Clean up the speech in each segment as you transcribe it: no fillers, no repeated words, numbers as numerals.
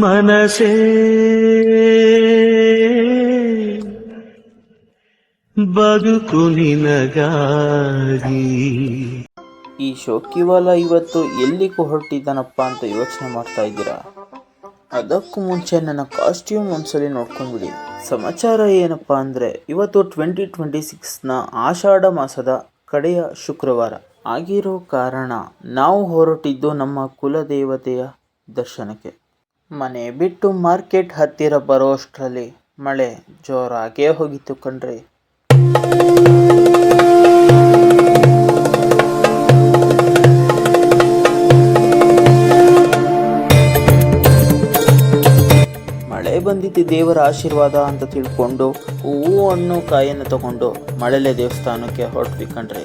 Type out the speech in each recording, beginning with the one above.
ಮನಸೇ ಬದುಕು ನಿನಗಾಗಿ. ಈ ಶೋಕಿವಾಲ ಇವತ್ತು ಎಲ್ಲಿಗೂ ಹೊರಟಿದ್ದಾನಪ್ಪ ಅಂತ ಯೋಚನೆ ಮಾಡ್ತಾ ಇದ್ದೀರಾ? ಅದಕ್ಕೂ ಮುಂಚೆ ನನ್ನ ಕಾಸ್ಟ್ಯೂಮ್ ಒಂದ್ಸಲಿ ನೋಡ್ಕೊಂಡ್ಬಿಡಿ. ಸಮಾಚಾರ ಏನಪ್ಪ ಅಂದರೆ, ಇವತ್ತು 2026ನ ಆಷಾಢ ಮಾಸದ ಕಡೆಯ ಶುಕ್ರವಾರ ಆಗಿರೋ ಕಾರಣ ನಾವು ಹೊರಟಿದ್ದು ನಮ್ಮ ಕುಲದೇವತೆಯ ದರ್ಶನಕ್ಕೆ. ಮನೆ ಬಿಟ್ಟು ಮಾರ್ಕೆಟ್ ಹತ್ತಿರ ಬರೋಷ್ಟರಲ್ಲಿ ಮಳೆ ಜೋರಾಗೇ ಹೋಗಿತ್ತು ಕಣ್ರಿ. ಮಳೆ ಬಂದಿದ್ದು ದೇವರ ಆಶೀರ್ವಾದ ಅಂತ ತಿಳ್ಕೊಂಡು ಹೂವು ಹಣ್ಣು ಕಾಯನ್ನು ತಗೊಂಡು ಮಳೆಲೆ ದೇವಸ್ಥಾನಕ್ಕೆ ಹೊರಟ್ವಿ ಕಣ್ರಿ.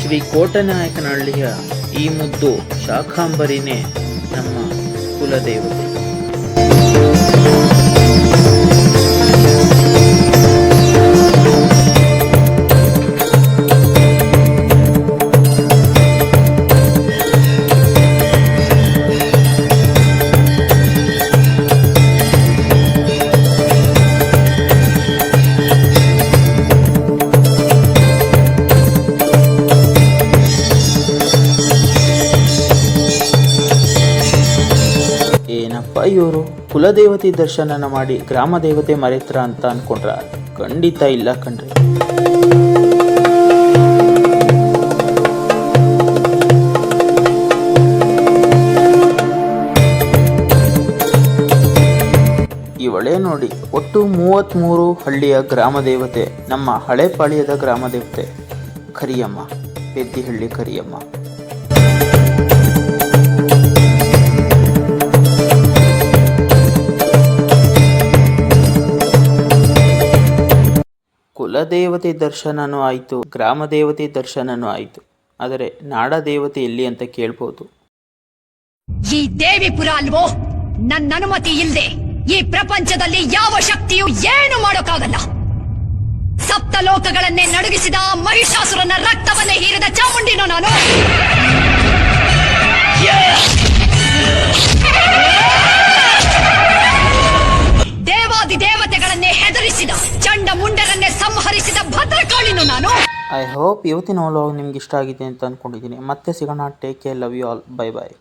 ಶ್ರೀ ಕೋಟನಾಯಕನಹಳ್ಳಿಯ ಈ ಮುದ್ದು ಶಾಖಾಂಬರಿನೇ ನಮ್ಮ ಕುಲದೇವತೆ. ಏನಪ್ಪ ಇವರು ಕುಲದೇವತೆ ದರ್ಶನನ ಮಾಡಿ ಗ್ರಾಮ ದೇವತೆ ಮರೆತ್ರ ಅಂತ ಅನ್ಕೊಂಡ್ರ? ಖಂಡಿತ ಇಲ್ಲ ಕಣ್ರಿ. ಇವಳೇ ನೋಡಿ, ಒಟ್ಟು 33 ಹಳ್ಳಿಯ ಗ್ರಾಮ ದೇವತೆ, ನಮ್ಮ ಹಳೆ ಪಾಳ್ಯದ ಗ್ರಾಮ ದೇವತೆ ಕರಿಯಮ್ಮ, ಪೆದ್ದಿಹಳ್ಳಿ ಕರಿಯಮ್ಮ. ಕುಲದೇವತೆ ದರ್ಶನನೂ ಆಯಿತು, ಗ್ರಾಮ ದೇವತೆ ದರ್ಶನನೂ ಆಯಿತು. ಆದರೆ ನಾಡ ದೇವತೆ ಎಲ್ಲಿ ಅಂತ ಕೇಳ್ಬೋದು. ಈ ದೇವಿಪುರ ಅಲ್ವೋ? ನನ್ನ ಅನುಮತಿ ಇಲ್ಲದೆ ಈ ಪ್ರಪಂಚದಲ್ಲಿ ಯಾವ ಶಕ್ತಿಯೂ ಏನು ಮಾಡೋಕ್ಕಾಗಲ್ಲ. ಸಪ್ತ ಲೋಕಗಳನ್ನೇ ನಡುಗಿಸಿದ ಮಹಿಷಾಸುರನ ರಕ್ತವನ್ನೇ ಹೀರಿದ ಚಾಮುಂಡಿನೋ ನಾನು. ದೇವಾದಿ ದೇವತೆಗಳನ್ನೇ ಹೆದರಿಸಿದ ಚಂಡ ಮುಂಡರನ್ನೇ ಸಂಹರಿಸಿದ ಭದ್ರಕಾಳಿನೋ ನಾನು. ಐ ಹೋಪ್ ಇವತ್ತಿನ ವ್ಲಾಗ್ ನಿಮ್ಗೆ ಇಷ್ಟ ಆಗಿದೆ ಅಂತ ಅಂದ್ಕೊಂಡಿದ್ದೀನಿ. ಮತ್ತೆ ಸಿಗೋಣ. Take care, love you all, bye bye.